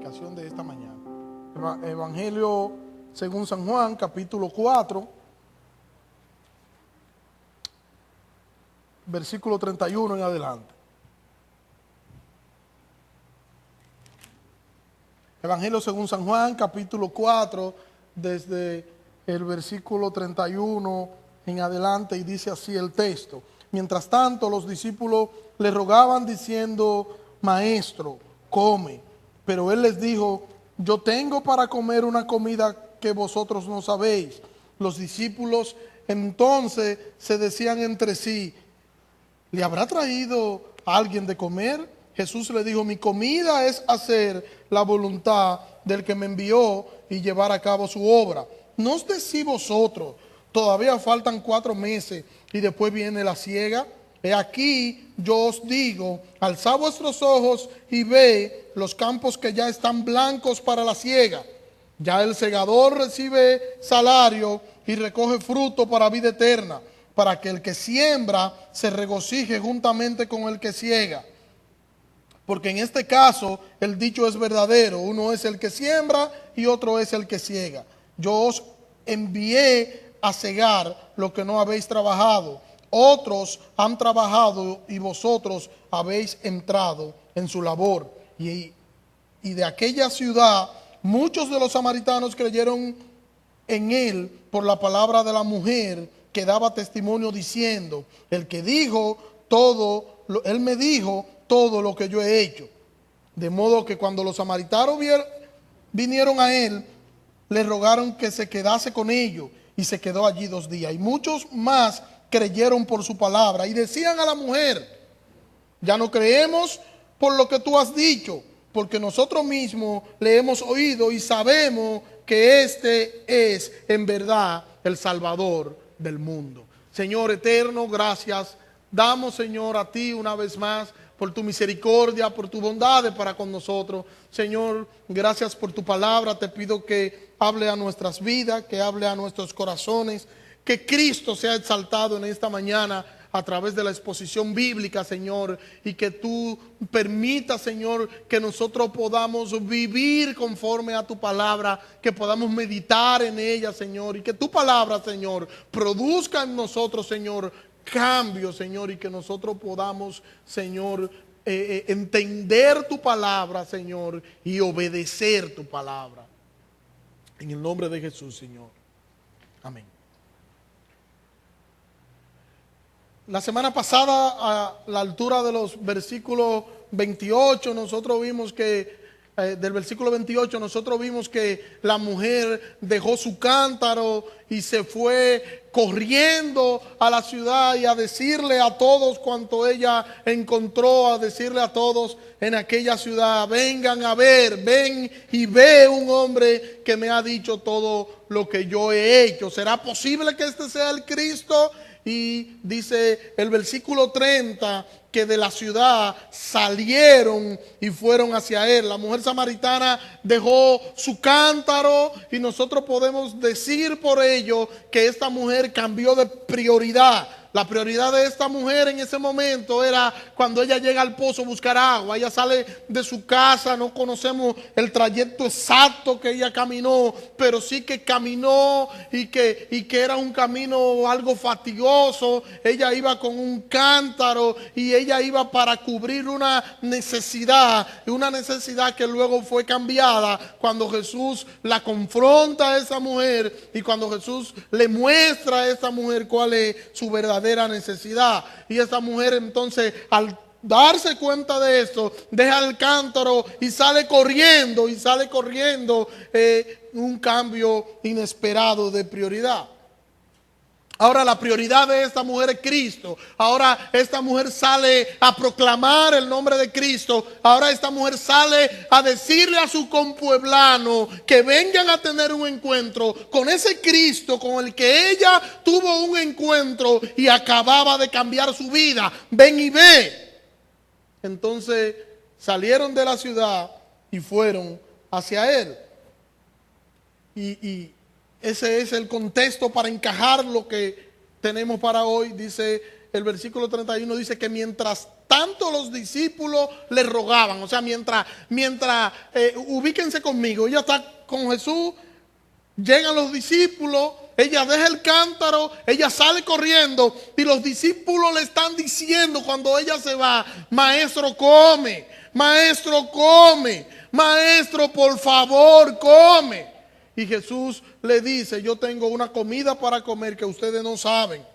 predicación de esta mañana. Evangelio según San Juan, capítulo 4, versículo 31 en adelante. Evangelio según San Juan, capítulo 4, desde el versículo 31 en adelante, y dice así el texto. Mientras tanto, los discípulos le rogaban diciendo: Maestro, come. Pero él les dijo: yo tengo para comer una comida que vosotros no sabéis. Los discípulos entonces se decían entre sí: ¿le habrá traído alguien de comer? Jesús le dijo: mi comida es hacer la voluntad del que me envió y llevar a cabo su obra. ¿No os decís vosotros, todavía faltan 4 meses y después viene la siega? He aquí, yo os digo, alzad vuestros ojos y ve los campos que ya están blancos para la siega. Ya el segador recibe salario y recoge fruto para vida eterna, para que el que siembra se regocije juntamente con el que siega. Porque en este caso el dicho es verdadero: uno es el que siembra y otro es el que siega. Yo os envié a segar lo que no habéis trabajado. Otros han trabajado y vosotros habéis entrado en su labor. Y de aquella ciudad muchos de los samaritanos creyeron en él por la palabra de la mujer que daba testimonio diciendo: el que dijo todo, él me dijo todo lo que yo he hecho. De modo que cuando los samaritanos vinieron a él, le rogaron que se quedase con ellos, y se quedó allí 2 días. Y muchos más creyeron por su palabra y decían a la mujer: ya no creemos por lo que tú has dicho, porque nosotros mismos le hemos oído y sabemos que este es en verdad el Salvador del mundo. Señor eterno, gracias damos, Señor, a ti una vez más por tu misericordia, por tu bondad para con nosotros. Señor, gracias por tu palabra. Te pido que hable a nuestras vidas, que hable a nuestros corazones, que Cristo sea exaltado en esta mañana a través de la exposición bíblica, Señor, y que tú permitas, Señor, que nosotros podamos vivir conforme a tu palabra, que podamos meditar en ella, Señor, y que tu palabra, Señor, produzca en nosotros, Señor, cambio, Señor, y que nosotros podamos, Señor, entender tu palabra, Señor, y obedecer tu palabra. En el nombre de Jesús, Señor. Amén. La semana pasada, a la altura de los versículos 28, nosotros vimos que, del versículo 28, nosotros vimos que la mujer dejó su cántaro y se fue corriendo a la ciudad y a decirle a todos cuanto ella encontró, a decirle a todos en aquella ciudad: vengan a ver, ven y ve un hombre que me ha dicho todo lo que yo he hecho. ¿Será posible que este sea el Cristo? Y dice el versículo 30 que de la ciudad salieron y fueron hacia él. La mujer samaritana dejó su cántaro y nosotros podemos decir por ello que esta mujer cambió de prioridad. La prioridad de esta mujer en ese momento era cuando ella llega al pozo a buscar agua. Ella sale de su casa, no conocemos el trayecto exacto que ella caminó, pero sí que caminó y que era un camino algo fatigoso. Ella iba con un cántaro y ella iba para cubrir una necesidad que luego fue cambiada cuando Jesús la confronta a esa mujer y cuando Jesús le muestra a esa mujer cuál es su verdadera necesidad. Y esa mujer entonces, al darse cuenta de esto, deja el cántaro y sale corriendo, un cambio inesperado de prioridad. Ahora la prioridad de esta mujer es Cristo. Ahora esta mujer sale a proclamar el nombre de Cristo. Ahora esta mujer sale a decirle a su compueblano que vengan a tener un encuentro con ese Cristo con el que ella tuvo un encuentro y acababa de cambiar su vida. Ven y ve. Entonces salieron de la ciudad y fueron hacia él. Y ese es el contexto para encajar lo que tenemos para hoy. Dice el versículo 31 dice que mientras tanto los discípulos le rogaban, o sea, mientras ubíquense conmigo, ella está con Jesús, llegan los discípulos, ella deja el cántaro, ella sale corriendo y los discípulos le están diciendo cuando ella se va: maestro, come, maestro, come, maestro, por favor, come. Y Jesús le dice: yo tengo una comida para comer que ustedes no saben.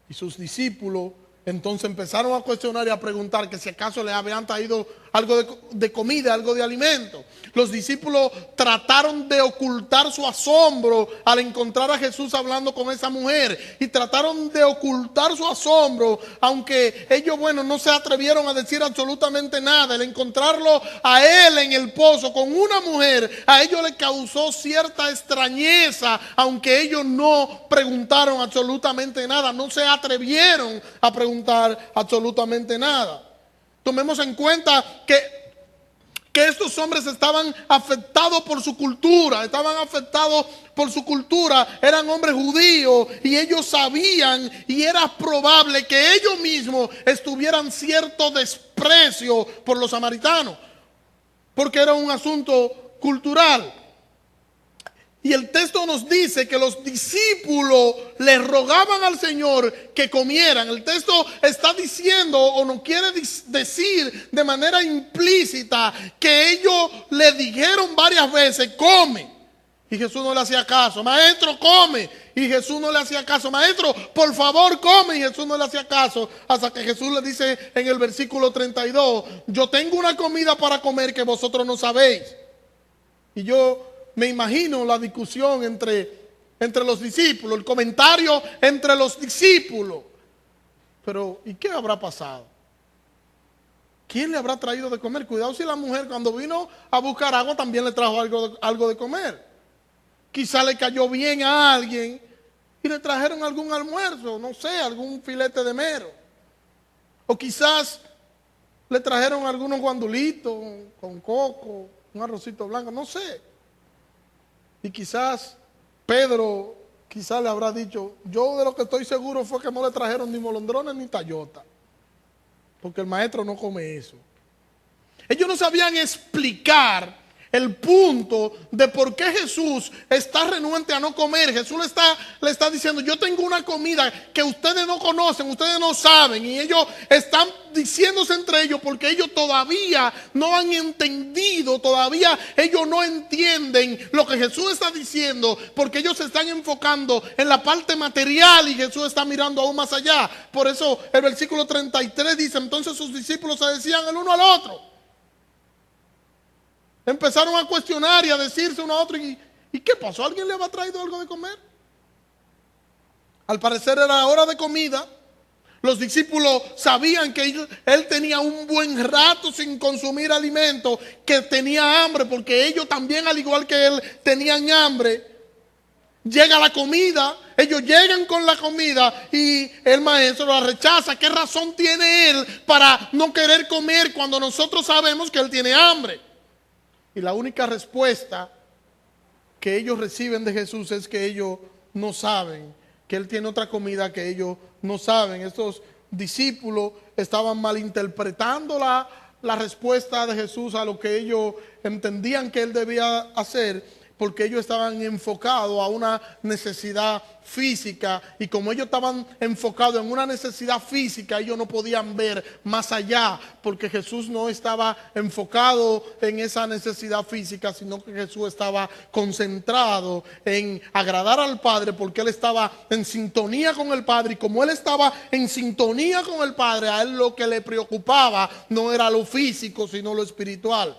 Y sus discípulos entonces empezaron a cuestionar y a preguntar que si acaso le habían traído algo de comida, algo de alimento. Los discípulos trataron de ocultar su asombro al encontrar a Jesús hablando con esa mujer. Y trataron de ocultar su asombro, aunque ellos, no se atrevieron a decir absolutamente nada. El encontrarlo a él en el pozo con una mujer, a ellos les causó cierta extrañeza, aunque ellos no preguntaron absolutamente nada. No se atrevieron a preguntar absolutamente nada. Tomemos en cuenta que estos hombres estaban afectados por su cultura, eran hombres judíos y ellos sabían, y era probable que ellos mismos estuvieran cierto desprecio por los samaritanos, porque era un asunto cultural. Y el texto nos dice que los discípulos le rogaban al Señor que comieran. El texto está diciendo, o no quiere decir de manera implícita, que ellos le dijeron varias veces: come. Y Jesús no le hacía caso. Maestro, come. Y Jesús no le hacía caso. Maestro, por favor, come. Y Jesús no le hacía caso. Hasta que Jesús le dice en el versículo 32: yo tengo una comida para comer que vosotros no sabéis. Y yo me imagino la discusión entre los discípulos, el comentario entre los discípulos. Pero, ¿y qué habrá pasado? ¿Quién le habrá traído de comer? Cuidado si la mujer, cuando vino a buscar agua, también le trajo algo de comer. Quizá le cayó bien a alguien y le trajeron algún almuerzo, no sé, algún filete de mero. O quizás le trajeron algunos guandulitos con coco, un arrocito blanco, no sé. Y quizás Pedro le habrá dicho: yo de lo que estoy seguro fue que no le trajeron ni molondrones ni tallota, porque el maestro no come eso. Ellos no sabían explicar el punto de por qué Jesús está renuente a no comer. Jesús le está diciendo: yo tengo una comida que ustedes no conocen, ustedes no saben. Y ellos están diciéndose entre ellos porque ellos todavía no han entendido, todavía ellos no entienden lo que Jesús está diciendo, porque ellos se están enfocando en la parte material y Jesús está mirando aún más allá. Por eso el versículo 33 dice: entonces sus discípulos se decían el uno al otro. Empezaron a cuestionar y a decirse uno a otro: ¿y qué pasó? ¿Alguien le había traído algo de comer? Al parecer era hora de comida. Los discípulos sabían que él tenía un buen rato sin consumir alimento, que tenía hambre, porque ellos también, al igual que él, tenían hambre. Llega la comida, ellos llegan con la comida y el maestro la rechaza. ¿Qué razón tiene él para no querer comer cuando nosotros sabemos que él tiene hambre? Y la única respuesta que ellos reciben de Jesús es que ellos no saben, que él tiene otra comida que ellos no saben. Estos discípulos estaban malinterpretando la respuesta de Jesús a lo que ellos entendían que él debía hacer, porque ellos estaban enfocados a una necesidad física, y como ellos estaban enfocados en una necesidad física, ellos no podían ver más allá, porque Jesús no estaba enfocado en esa necesidad física, sino que Jesús estaba concentrado en agradar al Padre, porque él estaba en sintonía con el Padre, y como él estaba en sintonía con el Padre, a él lo que le preocupaba no era lo físico, sino lo espiritual.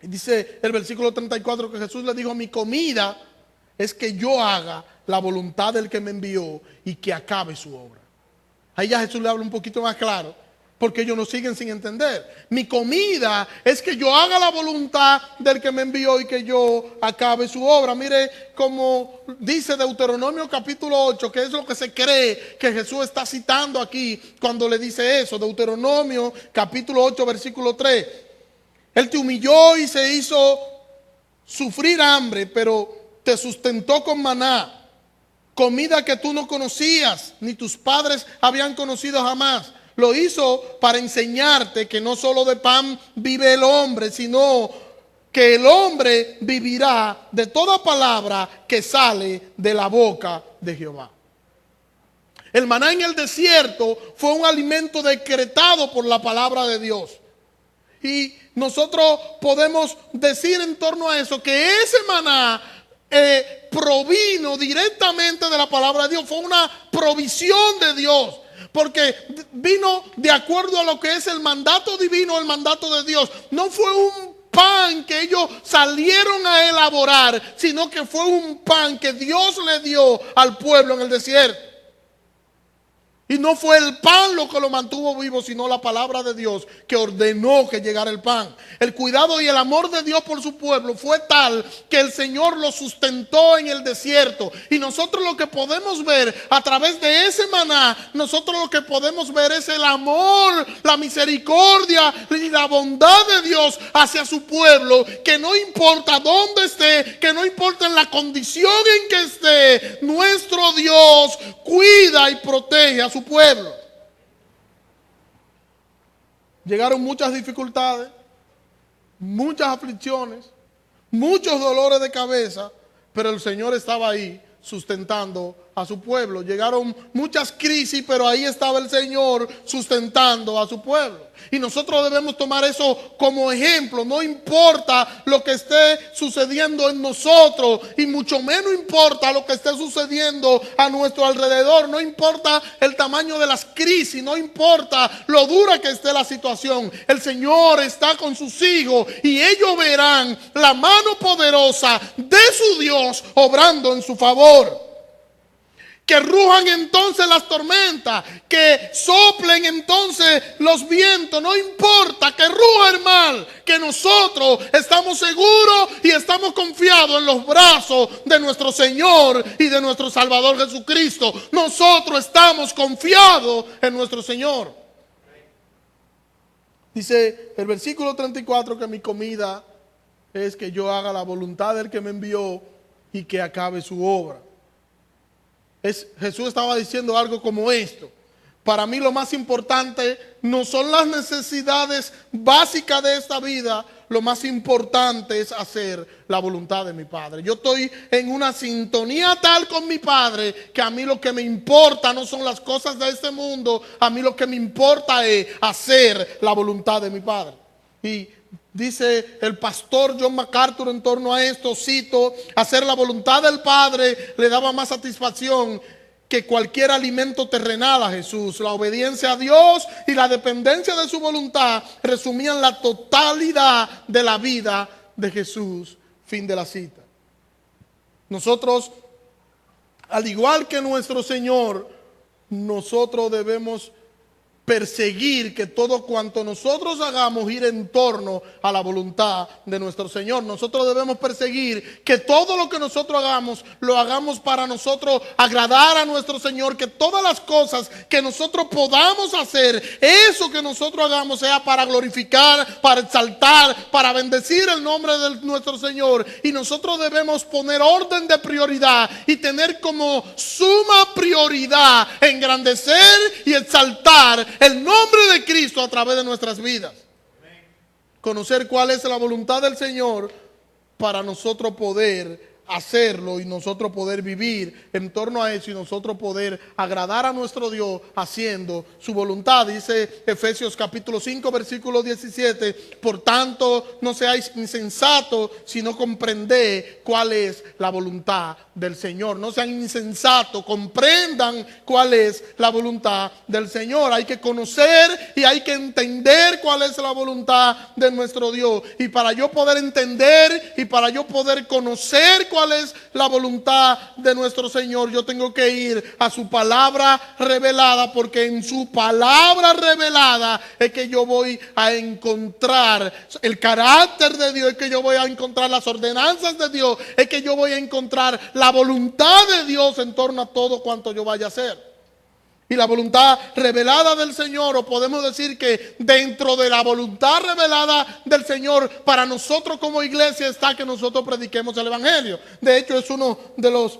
Y dice el versículo 34 que Jesús le dijo: mi comida es que yo haga la voluntad del que me envió y que acabe su obra. Ahí ya Jesús le habla un poquito más claro, porque ellos no siguen sin entender. Mi comida es que yo haga la voluntad del que me envió y que yo acabe su obra. Mire como dice Deuteronomio capítulo 8, que es lo que se cree que Jesús está citando aquí cuando le dice eso. Deuteronomio capítulo 8 versículo 3. Él te humilló y se hizo sufrir hambre, pero te sustentó con maná, comida que tú no conocías, ni tus padres habían conocido jamás. Lo hizo para enseñarte que no solo de pan vive el hombre, sino que el hombre vivirá de toda palabra que sale de la boca de Jehová. El maná en el desierto fue un alimento decretado por la palabra de Dios. Y nosotros podemos decir en torno a eso que ese maná provino directamente de la palabra de Dios. Fue una provisión de Dios, porque vino de acuerdo a lo que es el mandato divino, el mandato de Dios. No fue un pan que ellos salieron a elaborar, sino que fue un pan que Dios le dio al pueblo en el desierto. Y no fue el pan lo que lo mantuvo vivo, sino la palabra de Dios que ordenó que llegara el pan. El cuidado y el amor de Dios por su pueblo fue tal que el Señor lo sustentó en el desierto. Y nosotros lo que podemos ver a través de ese maná, nosotros lo que podemos ver es el amor, la misericordia y la bondad de Dios hacia su pueblo, que no importa dónde esté, que no importa en la condición en que esté, nuestro Dios cuida y protege a su pueblo. Llegaron muchas dificultades, muchas aflicciones, muchos dolores de cabeza, pero el Señor estaba ahí sustentando a su pueblo. Llegaron muchas crisis, pero ahí estaba el Señor sustentando a su pueblo. Y nosotros debemos tomar eso como ejemplo. No importa lo que esté sucediendo en nosotros, y mucho menos importa lo que esté sucediendo a nuestro alrededor. No importa el tamaño de las crisis, no importa lo dura que esté la situación. El Señor está con sus hijos y ellos verán la mano poderosa de su Dios obrando en su favor. Que rujan entonces las tormentas, que soplen entonces los vientos, no importa, que ruja el mal, que nosotros estamos seguros y estamos confiados en los brazos de nuestro Señor y de nuestro Salvador Jesucristo. Nosotros estamos confiados en nuestro Señor. Dice el versículo 34 que mi comida es que yo haga la voluntad del que me envió y que acabe su obra. Jesús estaba diciendo algo como esto: para mí lo más importante no son las necesidades básicas de esta vida, lo más importante es hacer la voluntad de mi Padre. Yo estoy en una sintonía tal con mi Padre que a mí lo que me importa no son las cosas de este mundo, a mí lo que me importa es hacer la voluntad de mi Padre. Y dice el pastor John MacArthur en torno a esto, cito: hacer la voluntad del Padre le daba más satisfacción que cualquier alimento terrenal a Jesús. La obediencia a Dios y la dependencia de su voluntad resumían la totalidad de la vida de Jesús. Fin de la cita. Nosotros, al igual que nuestro Señor, nosotros debemos perseguir que todo cuanto nosotros hagamos gire en torno a la voluntad de nuestro Señor. Nosotros debemos perseguir que todo lo que nosotros hagamos, lo hagamos para nosotros agradar a nuestro Señor, que todas las cosas que nosotros podamos hacer, eso que nosotros hagamos sea para glorificar, para exaltar, para bendecir el nombre de nuestro Señor. Y nosotros debemos poner orden de prioridad y tener como suma prioridad engrandecer y exaltar el nombre de Cristo a través de nuestras vidas. Conocer cuál es la voluntad del Señor para nosotros poder hacerlo y nosotros poder vivir en torno a eso y nosotros poder agradar a nuestro Dios haciendo su voluntad. Dice Efesios capítulo 5 versículo 17: por tanto no seáis insensatos, sino comprended cuál es la voluntad del Señor. No sean insensatos, comprendan cuál es la voluntad del Señor. Hay que conocer y hay que entender cuál es la voluntad de nuestro Dios. Y para yo poder entender y para yo poder conocer cuál es la voluntad de nuestro Señor, yo tengo que ir a su palabra revelada, porque en su palabra revelada es que yo voy a encontrar el carácter de Dios, es que yo voy a encontrar las ordenanzas de Dios, es que yo voy a encontrar la voluntad de Dios en torno a todo cuanto yo vaya a hacer. Y la voluntad revelada del Señor, o podemos decir que dentro de la voluntad revelada del Señor para nosotros como iglesia está que nosotros prediquemos el Evangelio. De hecho, es uno de los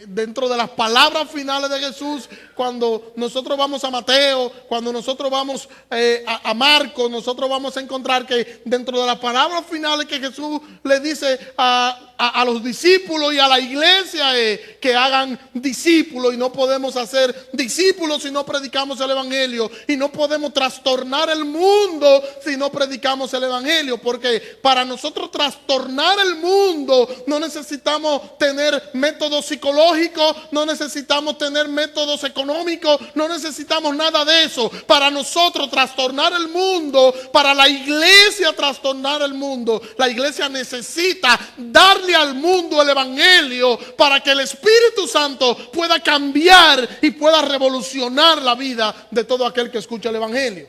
dentro de las palabras finales de Jesús, cuando nosotros vamos a Mateo, cuando nosotros vamos a Marcos, nosotros vamos a encontrar que dentro de las palabras finales que Jesús le dice a los discípulos y a la iglesia que hagan discípulos, y no podemos hacer discípulos si no predicamos el evangelio, y no podemos trastornar el mundo si no predicamos el evangelio, porque para nosotros trastornar el mundo no necesitamos tener métodos psicológicos, no necesitamos tener métodos económicos, no necesitamos nada de eso. Para nosotros trastornar el mundo, para la iglesia trastornar el mundo, la iglesia necesita darle al mundo el evangelio para que el Espíritu Santo pueda cambiar y pueda revolucionar la vida de todo aquel que escucha el evangelio.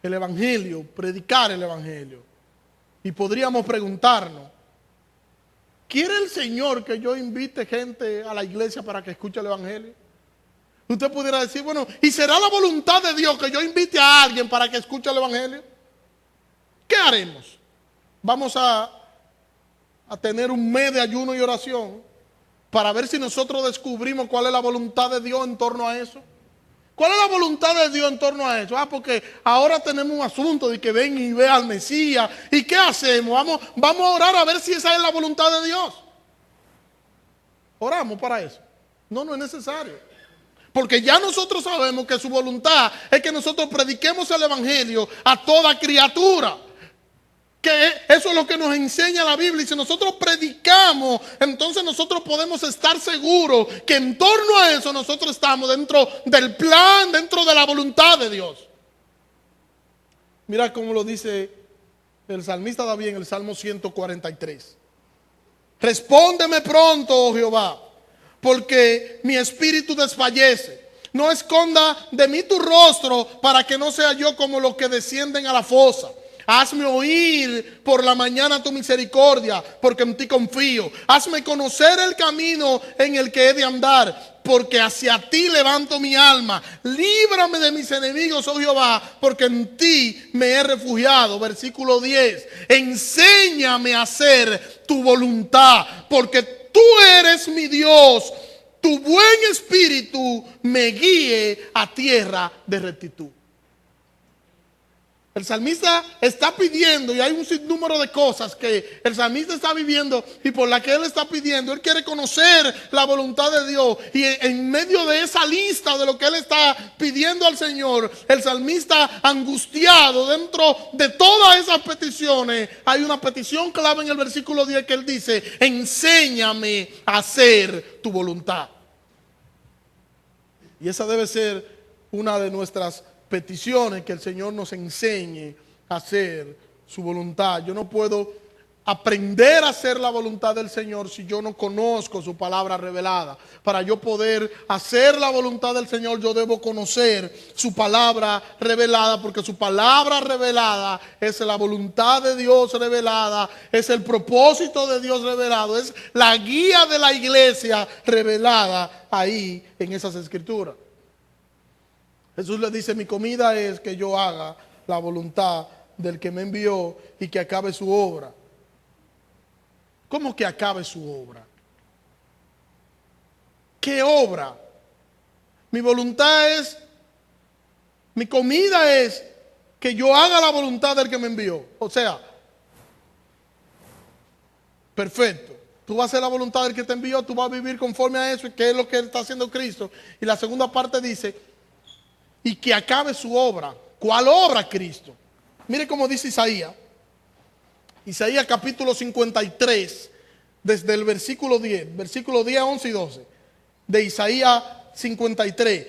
El evangelio, predicar el evangelio. Y podríamos preguntarnos, ¿quiere el Señor que yo invite gente a la iglesia para que escuche el evangelio? Usted pudiera decir, bueno, ¿y será la voluntad de Dios que yo invite a alguien para que escuche el evangelio? ¿Qué haremos? Vamos a tener un mes de ayuno y oración para ver si nosotros descubrimos cuál es la voluntad de Dios en torno a eso. ¿Cuál es la voluntad de Dios en torno a eso? Porque ahora tenemos un asunto de que ven y ve al Mesías. ¿Y qué hacemos? Vamos a orar a ver si esa es la voluntad de Dios. Oramos para eso. No es necesario. Porque ya nosotros sabemos que su voluntad es que nosotros prediquemos el evangelio a toda criatura. Que eso es lo que nos enseña la Biblia. Y si nosotros predicamos, entonces nosotros podemos estar seguros que en torno a eso nosotros estamos dentro del plan, dentro de la voluntad de Dios. Mira cómo lo dice el salmista David en el Salmo 143. Respóndeme pronto, oh Jehová, porque mi espíritu desfallece. No esconda de mí tu rostro para que no sea yo como los que descienden a la fosa. Hazme oír por la mañana tu misericordia, porque en ti confío. Hazme conocer el camino en el que he de andar, porque hacia ti levanto mi alma. Líbrame de mis enemigos, oh Jehová, porque en ti me he refugiado. Versículo 10. Enséñame a hacer tu voluntad, porque tú eres mi Dios. Tu buen espíritu me guíe a tierra de rectitud. El salmista está pidiendo, y hay un sinnúmero de cosas que el salmista está viviendo y por la que él está pidiendo. Él quiere conocer la voluntad de Dios, y en medio de esa lista de lo que él está pidiendo al Señor, el salmista angustiado dentro de todas esas peticiones, hay una petición clave en el versículo 10 que él dice: enséñame a hacer tu voluntad. Y esa debe ser una de nuestras peticiones, que el Señor nos enseñe a hacer su voluntad. Yo no puedo aprender a hacer la voluntad del Señor si yo no conozco su palabra revelada. Para yo poder hacer la voluntad del Señor, yo debo conocer su palabra revelada, porque su palabra revelada es la voluntad de Dios revelada, es el propósito de Dios revelado, es la guía de la iglesia revelada ahí en esas escrituras. Jesús le dice: mi comida es que yo haga la voluntad del que me envió y que acabe su obra. ¿Cómo que acabe su obra? ¿Qué obra? Mi voluntad es, mi comida es que yo haga la voluntad del que me envió. O sea, perfecto. Tú vas a hacer la voluntad del que te envió, tú vas a vivir conforme a eso, que es lo que está haciendo Cristo. Y la segunda parte dice: y que acabe su obra. ¿Cuál obra, Cristo? Mire cómo dice Isaías. Isaías capítulo 53, desde el versículo 10, 11 y 12, de Isaías 53.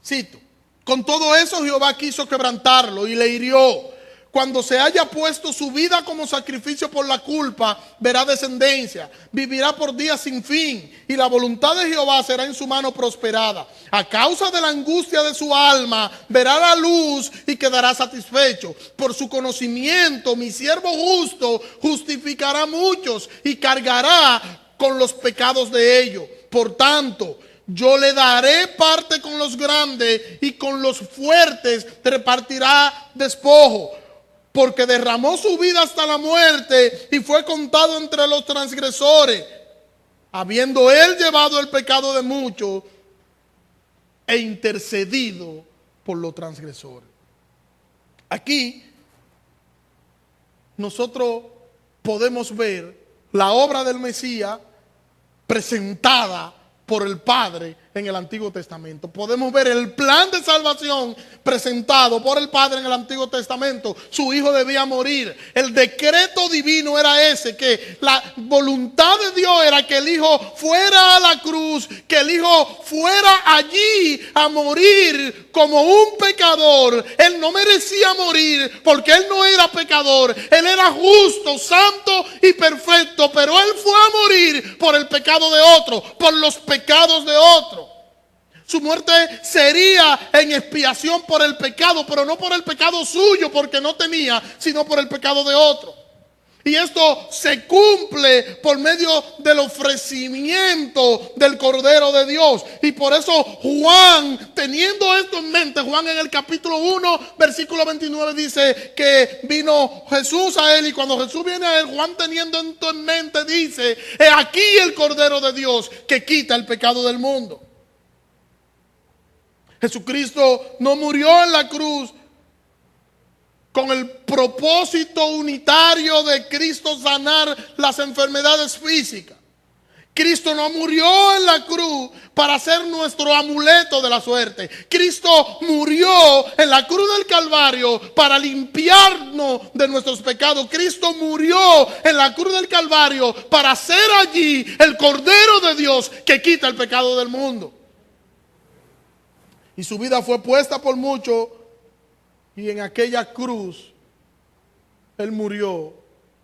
Cito: con todo eso Jehová quiso quebrantarlo y le hirió. Cuando se haya puesto su vida como sacrificio por la culpa, verá descendencia, vivirá por días sin fin, y la voluntad de Jehová será en su mano prosperada. A causa de la angustia de su alma, verá la luz y quedará satisfecho. Por su conocimiento, mi siervo justo justificará a muchos y cargará con los pecados de ellos. Por tanto, yo le daré parte con los grandes, y con los fuertes repartirá despojo. porque derramó su vida hasta la muerte y fue contado entre los transgresores, habiendo él llevado el pecado de muchos e intercedido por los transgresores. Aquí nosotros podemos ver la obra del Mesías presentada por el Padre en el Antiguo Testamento. Podemos ver el plan de salvación presentado por el Padre en el Antiguo Testamento. Su Hijo debía morir. El decreto divino era ese, que la voluntad de Dios era que el Hijo fuera a la cruz, que el Hijo fuera allí a morir como un pecador. Él no merecía morir porque él no era pecador. Él era justo, santo y perfecto, pero él fue a morir por el pecado de otro, por los pecados de otro. Su muerte sería en expiación por el pecado, pero no por el pecado suyo, porque no tenía, sino por el pecado de otro. Y esto se cumple por medio del ofrecimiento del Cordero de Dios. Y por eso Juan, teniendo esto en mente, Juan en el capítulo 1, versículo 29 dice que vino Jesús a él. Y cuando Jesús viene a él, Juan teniendo esto en mente dice: he aquí el Cordero de Dios que quita el pecado del mundo. Jesucristo no murió en la cruz con el propósito unitario de Cristo sanar las enfermedades físicas. Cristo no murió en la cruz para ser nuestro amuleto de la suerte. Cristo murió en la cruz del Calvario para limpiarnos de nuestros pecados. Cristo murió en la cruz del Calvario para ser allí el Cordero de Dios que quita el pecado del mundo. Y su vida fue puesta por muchos, y en aquella cruz él murió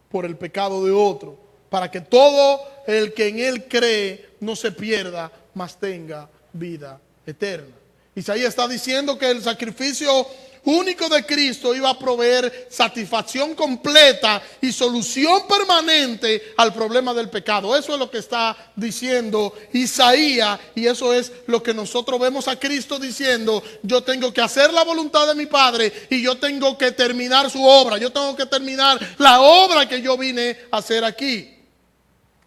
por el pecado de otro, para que todo el que en él cree no se pierda, mas tenga vida eterna. Isaías está diciendo que el sacrificio único de Cristo iba a proveer satisfacción completa y solución permanente al problema del pecado. Eso es lo que está diciendo Isaías, y eso es lo que nosotros vemos a Cristo diciendo: yo tengo que hacer la voluntad de mi Padre y yo tengo que terminar su obra. Yo tengo que terminar la obra que yo vine a hacer aquí.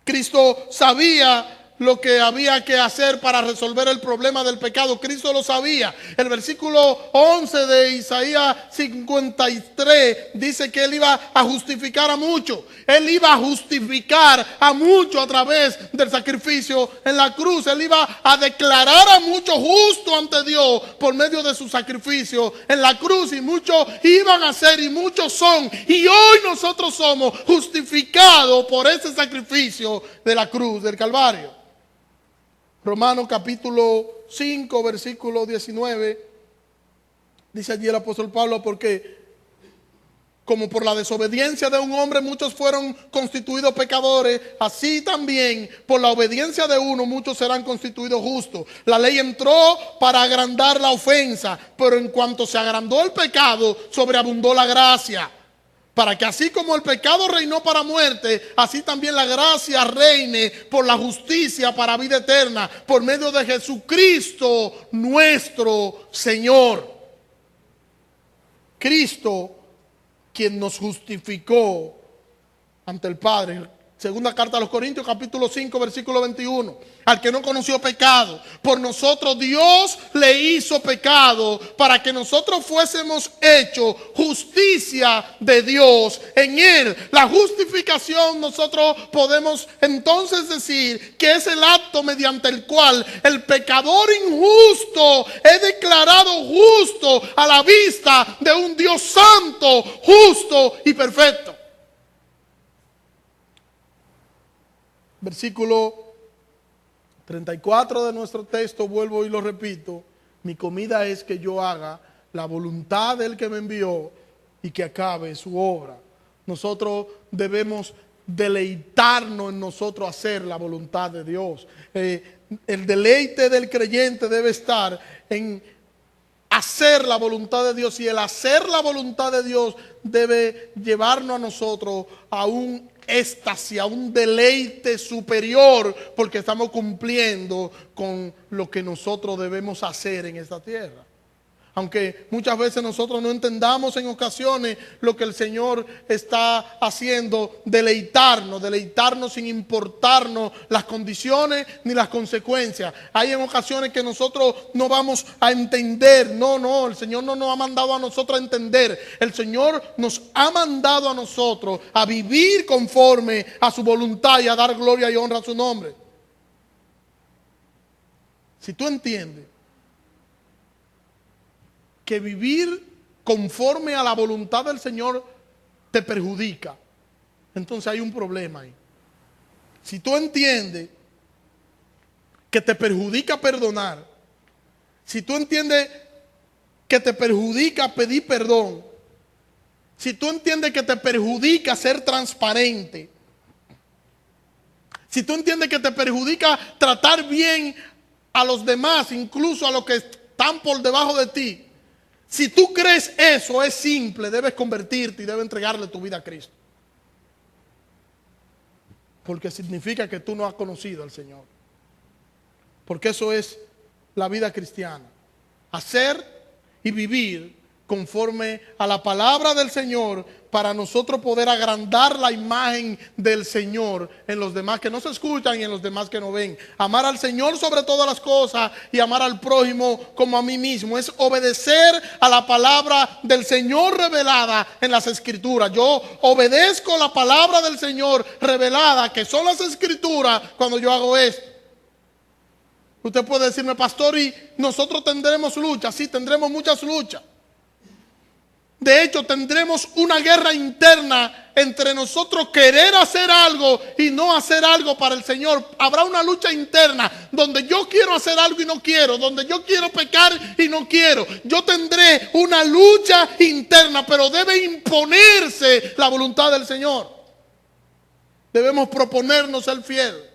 Cristo sabía lo que había que hacer para resolver el problema del pecado. Cristo lo sabía. El versículo 11 de Isaías 53 dice que él iba a justificar a muchos. Él iba a justificar a muchos a través del sacrificio en la cruz. Él iba a declarar a muchos justos ante Dios por medio de su sacrificio en la cruz. Y muchos iban a ser, y muchos son, y hoy nosotros somos justificados por ese sacrificio de la cruz del Calvario. Romanos capítulo 5, versículo 19, dice allí el apóstol Pablo: porque como por la desobediencia de un hombre muchos fueron constituidos pecadores, así también por la obediencia de uno muchos serán constituidos justos. La ley entró para agrandar la ofensa, pero en cuanto se agrandó el pecado, sobreabundó la gracia. Para que así como el pecado reinó para muerte, así también la gracia reine por la justicia para vida eterna, por medio de Jesucristo nuestro Señor. Cristo, quien nos justificó ante el Padre. Segunda carta a los Corintios, capítulo 5, versículo 21. Al que no conoció pecado, por nosotros Dios le hizo pecado, para que nosotros fuésemos hechos justicia de Dios en él. La justificación, nosotros podemos entonces decir que es el acto mediante el cual el pecador injusto es declarado justo a la vista de un Dios santo, justo y perfecto. Versículo 34 de nuestro texto, vuelvo y lo repito: mi comida es que yo haga la voluntad del que me envió y que acabe su obra. Nosotros debemos deleitarnos en nosotros hacer la voluntad de Dios. El deleite del creyente debe estar en hacer la voluntad de Dios, y el hacer la voluntad de Dios debe llevarnos a nosotros a un éxtasis, a un deleite superior, porque estamos cumpliendo con lo que nosotros debemos hacer en esta tierra. Aunque muchas veces nosotros no entendamos en ocasiones lo que el Señor está haciendo, deleitarnos sin importarnos las condiciones ni las consecuencias. Hay en ocasiones que nosotros no vamos a entender. No, el Señor no nos ha mandado a nosotros a entender. El Señor nos ha mandado a nosotros a vivir conforme a su voluntad y a dar gloria y honra a su nombre. Si tú entiendes que vivir conforme a la voluntad del Señor te perjudica, entonces hay un problema ahí. Si tú entiendes que te perjudica perdonar, si tú entiendes que te perjudica pedir perdón, si tú entiendes que te perjudica ser transparente, si tú entiendes que te perjudica tratar bien a los demás, incluso a los que están por debajo de ti, si tú crees eso es simple, debes convertirte y debes entregarle tu vida a Cristo. Porque significa que tú no has conocido al Señor. Porque eso es la vida cristiana. Hacer y vivir conforme a la palabra del Señor para nosotros poder agrandar la imagen del Señor en los demás que no se escuchan y en los demás que no ven. Amar al Señor sobre todas las cosas y amar al prójimo como a mí mismo. Es obedecer a la palabra del Señor revelada en las Escrituras. Yo obedezco la palabra del Señor revelada, que son las Escrituras, cuando yo hago esto. Usted puede decirme, pastor, y nosotros tendremos luchas. Sí, tendremos muchas luchas. De hecho, tendremos una guerra interna entre nosotros querer hacer algo y no hacer algo para el Señor. Habrá una lucha interna donde yo quiero hacer algo y no quiero, donde yo quiero pecar y no quiero. Yo tendré una lucha interna, pero debe imponerse la voluntad del Señor. Debemos proponernos ser fiel.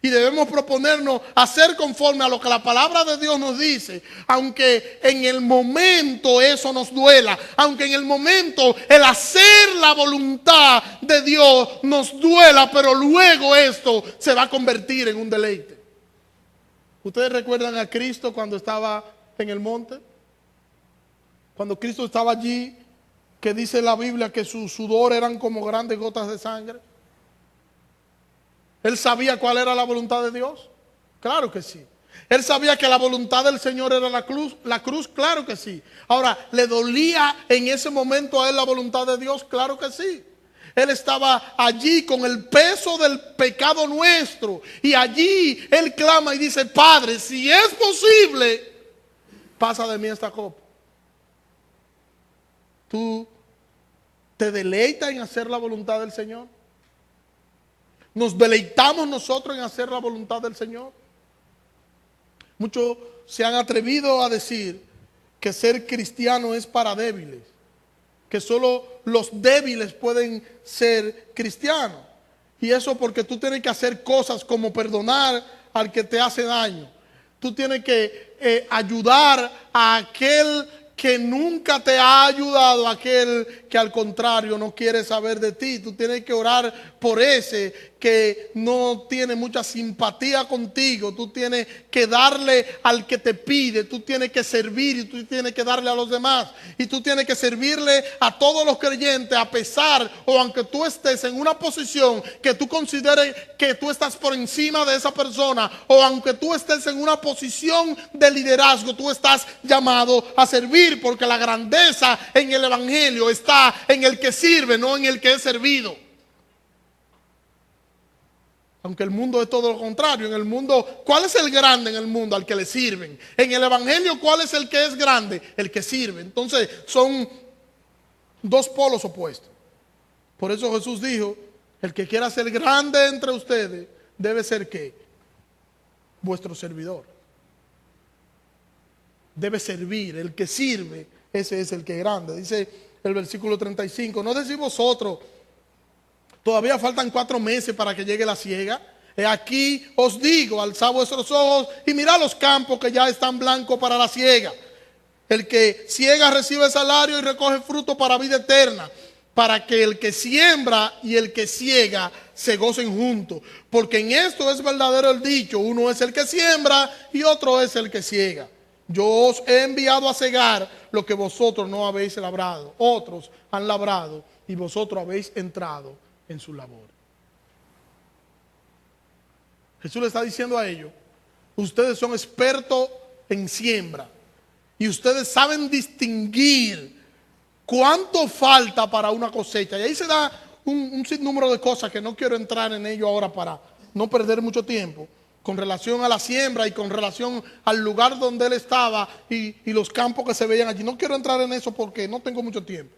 Y debemos proponernos hacer conforme a lo que la palabra de Dios nos dice. Aunque en el momento eso nos duela. Aunque en el momento el hacer la voluntad de Dios nos duela. Pero luego esto se va a convertir en un deleite. ¿Ustedes recuerdan a Cristo cuando estaba en el monte? Cuando Cristo estaba allí, que dice la Biblia que su sudor eran como grandes gotas de sangre. ¿Él sabía cuál era la voluntad de Dios? Claro que sí. ¿Él sabía que la voluntad del Señor era la cruz? La cruz, claro que sí. Ahora, ¿le dolía en ese momento a él la voluntad de Dios? Claro que sí. Él estaba allí con el peso del pecado nuestro. Y allí él clama y dice, Padre, si es posible, pasa de mí esta copa. ¿Tú te deleitas en hacer la voluntad del Señor? ¿Nos deleitamos nosotros en hacer la voluntad del Señor? Muchos se han atrevido a decir que ser cristiano es para débiles, que solo los débiles pueden ser cristianos. Y eso porque tú tienes que hacer cosas como perdonar al que te hace daño. Tú tienes que ayudar a aquel que nunca te ha ayudado, aquel que al contrario no quiere saber de ti. Tú tienes que orar por ese que no tiene mucha simpatía contigo. Tú tienes que darle al que te pide. Tú tienes que servir y tú tienes que darle a los demás. Y tú tienes que servirle a todos los creyentes, a pesar o aunque tú estés en una posición que tú consideres que tú estás por encima de esa persona, o aunque tú estés en una posición de liderazgo, tú estás llamado a servir, porque la grandeza en el evangelio está en el que sirve, no en el que es servido. Aunque el mundo es todo lo contrario. En el mundo, ¿cuál es el grande en el mundo? Al que le sirven. En el evangelio, ¿cuál es el que es grande? El que sirve. Entonces, son dos polos opuestos. Por eso Jesús dijo, el que quiera ser grande entre ustedes, debe ser ¿qué? Vuestro servidor. Debe servir. El que sirve, ese es el que es grande. Dice el versículo 35, no decís vosotros, todavía faltan 4 meses para que llegue la siega. Aquí os digo, alzad vuestros ojos y mirad los campos que ya están blancos para la siega. El que siega recibe salario y recoge fruto para vida eterna, para que el que siembra y el que siega se gocen juntos. Porque en esto es verdadero el dicho, uno es el que siembra y otro es el que siega. Yo os he enviado a cegar lo que vosotros no habéis labrado. Otros han labrado y vosotros habéis entrado en su labor. Jesús le está diciendo a ellos, ustedes son expertos en siembra y ustedes saben distinguir cuánto falta para una cosecha. Y ahí se da un sinnúmero de cosas que no quiero entrar en ello ahora para no perder mucho tiempo, con relación a la siembra y con relación al lugar donde él estaba y los campos que se veían allí. No quiero entrar en eso porque no tengo mucho tiempo.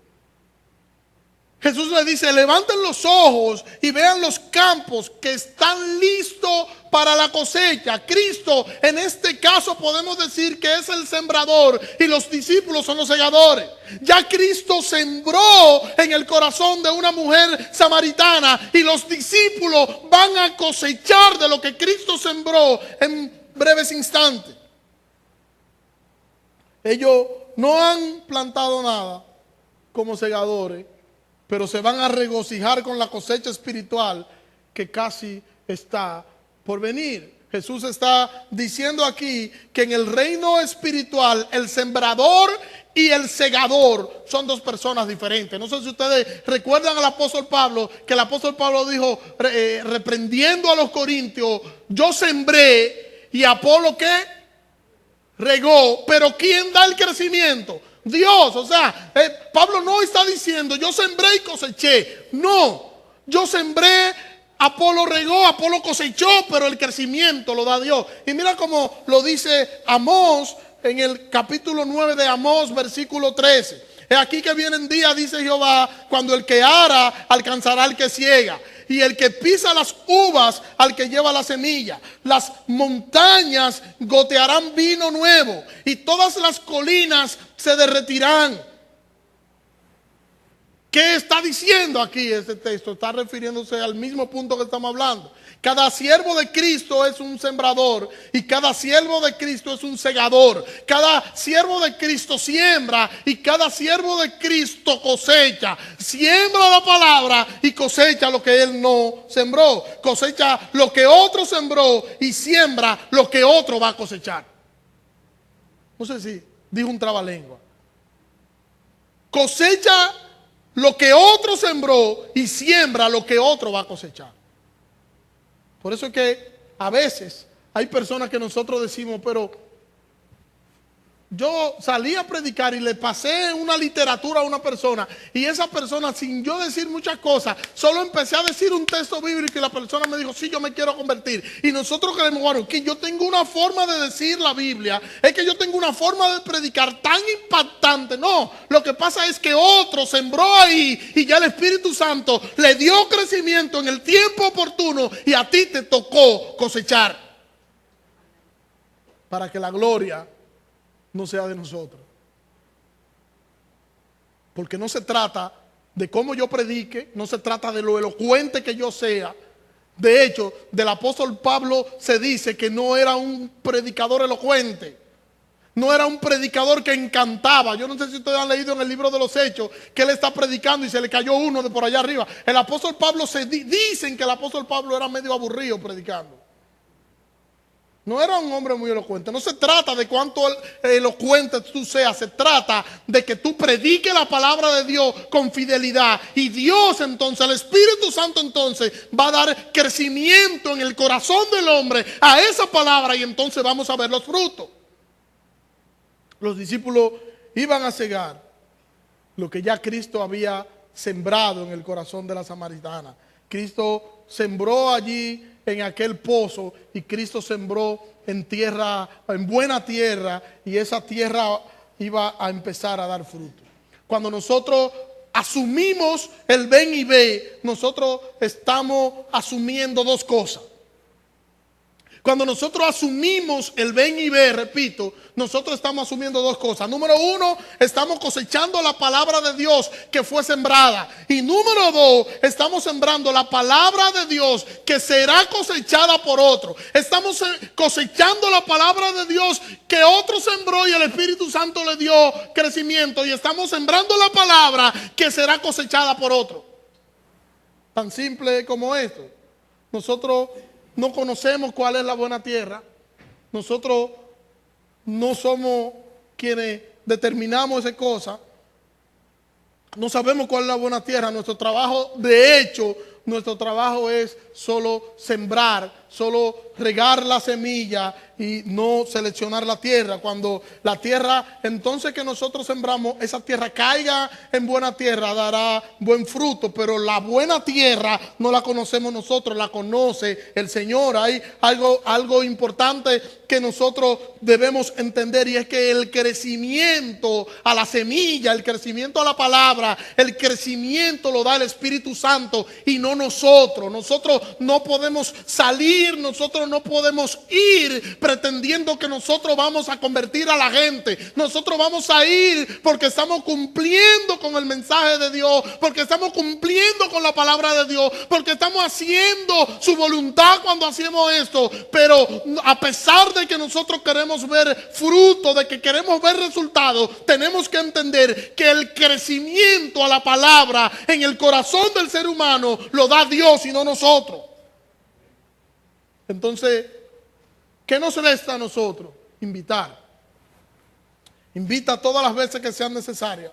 Jesús le dice, levanten los ojos y vean los campos que están listos para la cosecha. Cristo, en este caso podemos decir que es el sembrador y los discípulos son los segadores. Ya Cristo sembró en el corazón de una mujer samaritana y los discípulos van a cosechar de lo que Cristo sembró en breves instantes. Ellos no han plantado nada como segadores, pero se van a regocijar con la cosecha espiritual que casi está por venir. Jesús está diciendo aquí que en el reino espiritual el sembrador y el segador son dos personas diferentes. No sé si ustedes recuerdan al apóstol Pablo, que el apóstol Pablo dijo, reprendiendo a los corintios, yo sembré y Apolo ¿qué? Regó, pero ¿quién da el crecimiento? Dios. O sea, Pablo no está diciendo yo sembré y coseché. No, yo sembré, Apolo regó, Apolo cosechó, pero el crecimiento lo da Dios. Y mira cómo lo dice Amós en el capítulo 9 de Amós, versículo 13. Es aquí que vienen días, dice Jehová, cuando el que ara alcanzará al que ciega, y el que pisa las uvas al que lleva la semilla. Las montañas gotearán vino nuevo y todas las colinas se derretirán. ¿Qué está diciendo aquí este texto? Está refiriéndose al mismo punto que estamos hablando. Cada siervo de Cristo es un sembrador y cada siervo de Cristo es un segador. Cada siervo de Cristo siembra y cada siervo de Cristo cosecha. Siembra la palabra y cosecha lo que él no sembró. Cosecha lo que otro sembró y siembra lo que otro va a cosechar. No sé si dijo un trabalengua. Cosecha lo que otro sembró y siembra lo que otro va a cosechar. Por eso es que a veces hay personas que nosotros decimos, pero yo salí a predicar y le pasé una literatura a una persona y esa persona, sin yo decir muchas cosas, solo empecé a decir un texto bíblico y la persona me dijo, sí, yo me quiero convertir. Y nosotros creemos, bueno, que yo tengo una forma de decir la Biblia, es que yo tengo una forma de predicar tan impactante. No, lo que pasa es que otro sembró ahí y ya el Espíritu Santo le dio crecimiento en el tiempo oportuno y a ti te tocó cosechar. Para que la gloria no sea de nosotros. Porque no se trata de cómo yo predique, no se trata de lo elocuente que yo sea. De hecho, del apóstol Pablo se dice que no era un predicador elocuente, no era un predicador que encantaba. Yo no sé si ustedes han leído en el libro de los Hechos que él está predicando y se le cayó uno de por allá arriba. El apóstol Pablo, dicen que el apóstol Pablo era medio aburrido predicando. No era un hombre muy elocuente. No se trata de cuánto elocuente tú seas. Se trata de que tú prediques la palabra de Dios con fidelidad. Y Dios entonces, el Espíritu Santo entonces, va a dar crecimiento en el corazón del hombre a esa palabra. Y entonces vamos a ver los frutos. Los discípulos iban a cegar lo que ya Cristo había sembrado en el corazón de la samaritana. Cristo sembró allí en aquel pozo y Cristo sembró en tierra, en buena tierra, y esa tierra iba a empezar a dar fruto. Cuando nosotros asumimos el ven y ve, nosotros estamos asumiendo dos cosas. Cuando nosotros asumimos el ven y ve, repito, nosotros estamos asumiendo dos cosas. Número uno, estamos cosechando la palabra de Dios que fue sembrada. Y número dos, estamos sembrando la palabra de Dios que será cosechada por otro. Estamos cosechando la palabra de Dios que otro sembró y el Espíritu Santo le dio crecimiento. Y estamos sembrando la palabra que será cosechada por otro. Tan simple como esto. Nosotros no conocemos cuál es la buena tierra. Nosotros no somos quienes determinamos esa cosa. No sabemos cuál es la buena tierra. Nuestro trabajo, de hecho, nuestro trabajo es solo sembrar, solo regar la semilla y no seleccionar la tierra. Cuando la tierra, entonces que nosotros sembramos, esa tierra caiga en buena tierra, dará buen fruto. Pero la buena tierra no la conocemos nosotros, la conoce el Señor. Hay algo importante que nosotros debemos entender, y es que el crecimiento a la semilla, el crecimiento a la palabra, el crecimiento lo da el Espíritu Santo y no nosotros. Nosotros no podemos salir, nosotros no podemos ir pretendiendo que nosotros vamos a convertir a la gente. Nosotros vamos a ir porque estamos cumpliendo con el mensaje de Dios, porque estamos cumpliendo con la palabra de Dios, porque estamos haciendo su voluntad cuando hacemos esto. Pero a pesar de que nosotros queremos ver fruto, de que queremos ver resultados, tenemos que entender que el crecimiento a la palabra en el corazón del ser humano lo da Dios y no nosotros. Entonces, ¿qué nos resta a nosotros? Invitar. Invita todas las veces que sean necesarias.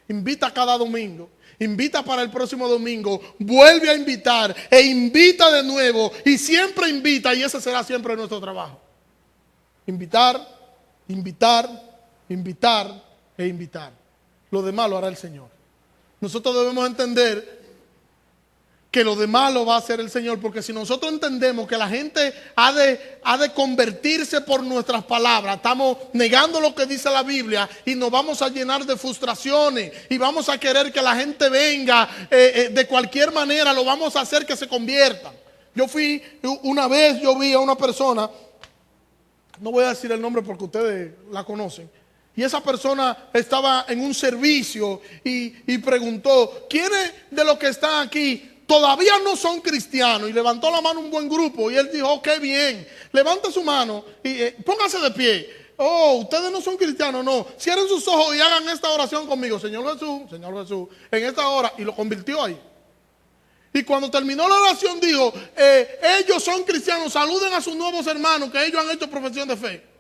Invita cada domingo. Invita para el próximo domingo. Vuelve a invitar e invita de nuevo. Y siempre invita, y ese será siempre nuestro trabajo. Invitar, invitar, invitar e invitar. Lo demás lo hará el Señor. Nosotros debemos entender que lo demás lo va a hacer el Señor, porque si nosotros entendemos que la gente ha de convertirse por nuestras palabras, estamos negando lo que dice la Biblia y nos vamos a llenar de frustraciones y vamos a querer que la gente venga de cualquier manera, lo vamos a hacer que se conviertan. Una vez yo vi a una persona, no voy a decir el nombre porque ustedes la conocen, y esa persona estaba en un servicio y preguntó: ¿quiénes de los que están aquí todavía no son cristianos? Y levantó la mano un buen grupo y él dijo: oh, qué bien, levanta su mano y póngase de pie. Oh, ustedes no son cristianos, no. Cierren sus ojos y hagan esta oración conmigo. Señor Jesús, en esta hora. Y lo convirtió ahí. Y cuando terminó la oración dijo: ellos son cristianos, saluden a sus nuevos hermanos que ellos han hecho profesión de fe.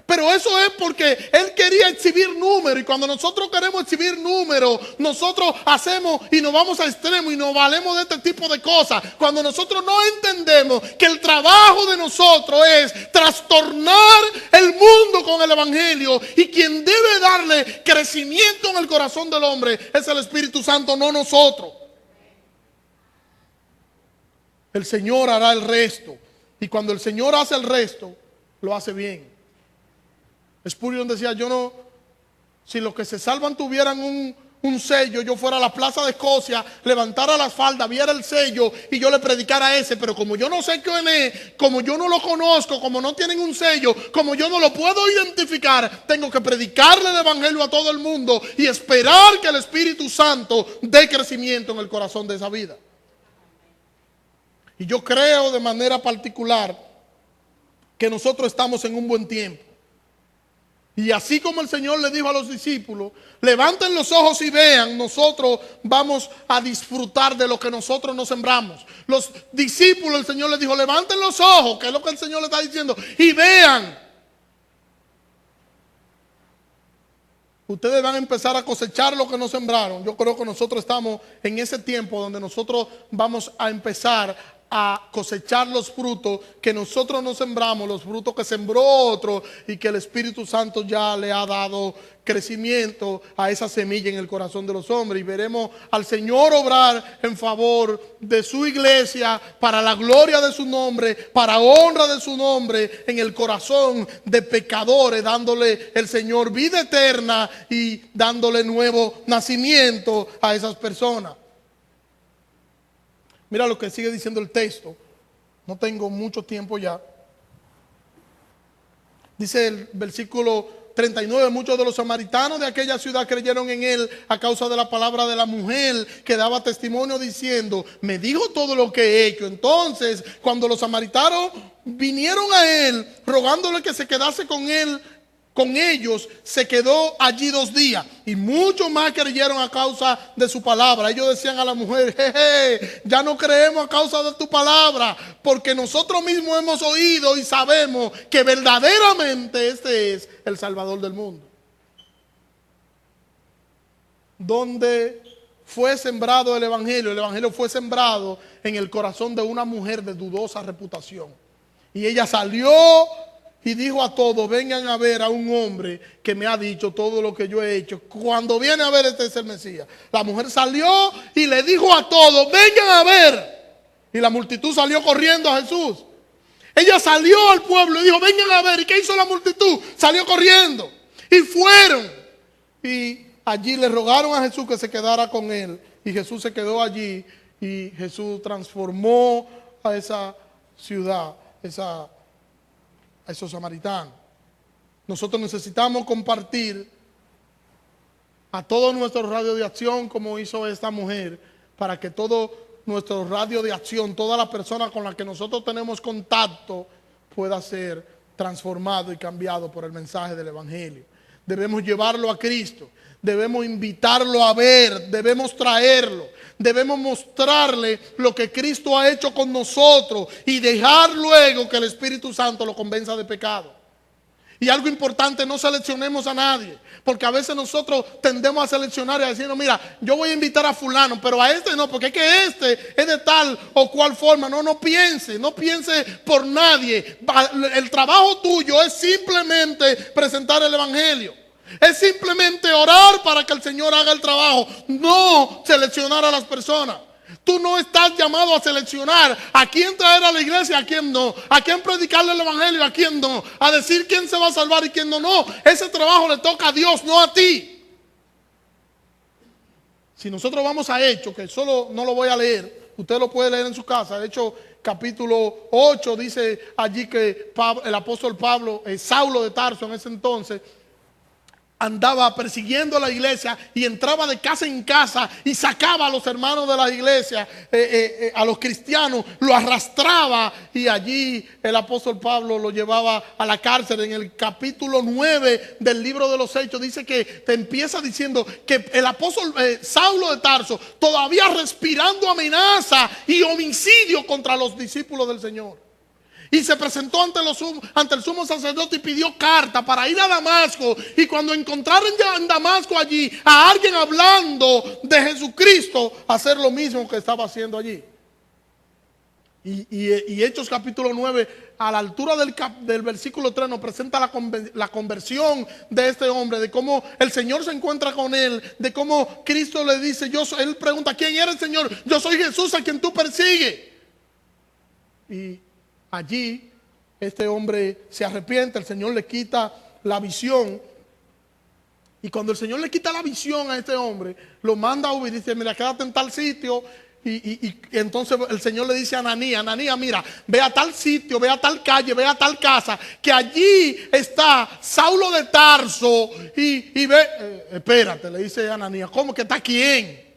Pero eso es porque él quería exhibir números, y cuando nosotros queremos exhibir números, nosotros hacemos y nos vamos a extremo y nos valemos de este tipo de cosas. Cuando nosotros no entendemos que el trabajo de nosotros es trastornar el mundo con el evangelio, y quien debe darle crecimiento en el corazón del hombre es el Espíritu Santo, no nosotros. El Señor hará el resto, y cuando el Señor hace el resto, lo hace bien. Spurgeon decía: si los que se salvan tuvieran un sello, yo fuera a la plaza de Escocia, levantara las faldas, viera el sello y yo le predicara a ese. Pero como yo no sé quién es, como yo no lo conozco, como no tienen un sello, como yo no lo puedo identificar, tengo que predicarle el evangelio a todo el mundo y esperar que el Espíritu Santo dé crecimiento en el corazón de esa vida. Y yo creo de manera particular que nosotros estamos en un buen tiempo. Y así como el Señor le dijo a los discípulos: levanten los ojos y vean, nosotros vamos a disfrutar de lo que nosotros nos sembramos. Los discípulos, el Señor les dijo: levanten los ojos, que es lo que el Señor le está diciendo, y vean. Ustedes van a empezar a cosechar lo que no sembraron. Yo creo que nosotros estamos en ese tiempo donde nosotros vamos a empezar a cosechar los frutos que nosotros no sembramos, los frutos que sembró otro, y que el Espíritu Santo ya le ha dado crecimiento a esa semilla en el corazón de los hombres. Y veremos al Señor obrar en favor de su iglesia, para la gloria de su nombre, para honra de su nombre, en el corazón de pecadores, dándole el Señor vida eterna y dándole nuevo nacimiento a esas personas. Mira lo que sigue diciendo el texto. No tengo mucho tiempo ya. Dice el versículo 39: muchos de los samaritanos de aquella ciudad creyeron en él a causa de la palabra de la mujer que daba testimonio diciendo: me dijo todo lo que he hecho. Entonces, cuando los samaritanos vinieron a él rogándole que se quedase con con ellos se quedó allí 2 días. Y muchos más creyeron a causa de su palabra. Ellos decían a la mujer: jeje, ya no creemos a causa de tu palabra, porque nosotros mismos hemos oído y sabemos que verdaderamente este es el Salvador del mundo. Donde fue sembrado el Evangelio fue sembrado en el corazón de una mujer de dudosa reputación. Y ella salió y dijo a todos: vengan a ver a un hombre que me ha dicho todo lo que yo he hecho. Cuando viene a ver, este es el Mesías. La mujer salió y le dijo a todos: vengan a ver. Y la multitud salió corriendo a Jesús. Ella salió al pueblo y dijo: vengan a ver. ¿Y qué hizo la multitud? Salió corriendo. Y fueron. Y allí le rogaron a Jesús que se quedara con él. Y Jesús se quedó allí. Y Jesús transformó a esa ciudad, a esos samaritanos. Nosotros necesitamos compartir a todo nuestro radio de acción como hizo esta mujer, para que todo nuestro radio de acción, toda la persona con la que nosotros tenemos contacto, pueda ser transformado y cambiado por el mensaje del Evangelio. Debemos llevarlo a Cristo, debemos invitarlo a ver, debemos traerlo, debemos mostrarle lo que Cristo ha hecho con nosotros y dejar luego que el Espíritu Santo lo convenza de pecado. Y algo importante: no seleccionemos a nadie, porque a veces nosotros tendemos a seleccionar y a decir: no, mira, yo voy a invitar a fulano, pero a este no, porque es que este es de tal o cual forma. No piense por nadie. El trabajo tuyo es simplemente presentar el Evangelio. Es simplemente orar para que el Señor haga el trabajo, no seleccionar a las personas. Tú no estás llamado a seleccionar a quién traer a la iglesia, a quién no, a quién predicarle el Evangelio, a quién no, a decir quién se va a salvar y quién no. No, ese trabajo le toca a Dios, no a ti. Si nosotros vamos a Hechos, que solo no lo voy a leer, usted lo puede leer en su casa. Hechos capítulo 8 dice allí que el apóstol Pablo, Saulo de Tarso en ese entonces, andaba persiguiendo a la iglesia y entraba de casa en casa y sacaba a los hermanos de la iglesia, a los cristianos, lo arrastraba, y allí el apóstol Pablo lo llevaba a la cárcel. En el capítulo 9 del libro de los Hechos dice que te empieza diciendo que el apóstol Saulo de Tarso, todavía respirando amenaza y homicidio contra los discípulos del Señor. Y se presentó ante el sumo sacerdote y pidió carta para ir a Damasco. Y cuando encontraron ya en Damasco allí a alguien hablando de Jesucristo, hacer lo mismo que estaba haciendo allí. Y Hechos capítulo 9, a la altura del versículo 3, nos presenta la conversión de este hombre, de cómo el Señor se encuentra con él, de cómo Cristo le dice: él pregunta: ¿quién eres, Señor? Yo soy Jesús a quien tú persigues. Y allí este hombre se arrepiente, el Señor le quita la visión. Y cuando el Señor le quita la visión a este hombre, lo manda a huir y dice: mira, quédate en tal sitio. Y entonces el Señor le dice a Ananías: Ananías, mira, ve a tal sitio, ve a tal calle, ve a tal casa, que allí está Saulo de Tarso. Y ve, espérate, le dice Ananías: ¿cómo que está quién?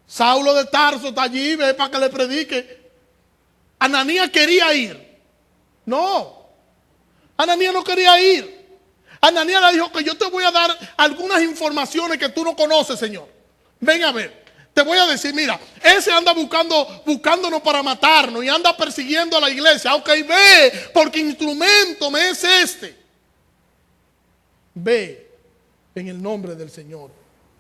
Saulo de Tarso está allí, ve para que le predique. Ananías quería ir. No, Ananías no quería ir. Ananías le dijo: que yo te voy a dar algunas informaciones que tú no conoces, Señor. Ven a ver. Te voy a decir: mira, ese anda buscándonos para matarnos y anda persiguiendo a la iglesia. Ok, ve, porque instrumento me es este. Ve en el nombre del Señor.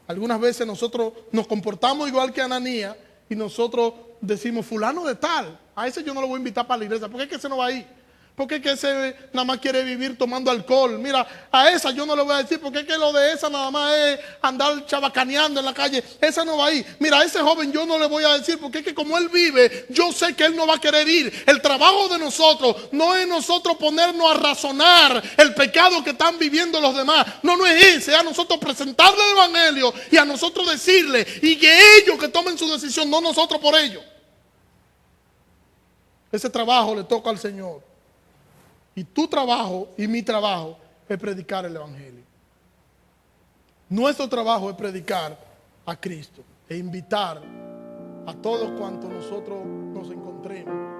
Algunas veces nosotros nos comportamos igual que Ananías y nosotros decimos: fulano de tal, a ese yo no lo voy a invitar para la iglesia, porque es que ese no va a ir. Porque es que ese nada más quiere vivir tomando alcohol. Mira, a esa yo no le voy a decir, porque es que lo de esa nada más es andar chabacaneando en la calle. Esa no va a ir. Mira, a ese joven yo no le voy a decir, porque es que como él vive, yo sé que él no va a querer ir. El trabajo de nosotros no es nosotros ponernos a razonar el pecado que están viviendo los demás. No es ese. Es a nosotros presentarle el Evangelio y a nosotros decirle, y que ellos que tomen su decisión, no nosotros por ellos. Ese trabajo le toca al Señor. Y tu trabajo y mi trabajo es predicar el Evangelio. Nuestro trabajo es predicar a Cristo e invitar a todos cuantos nosotros nos encontremos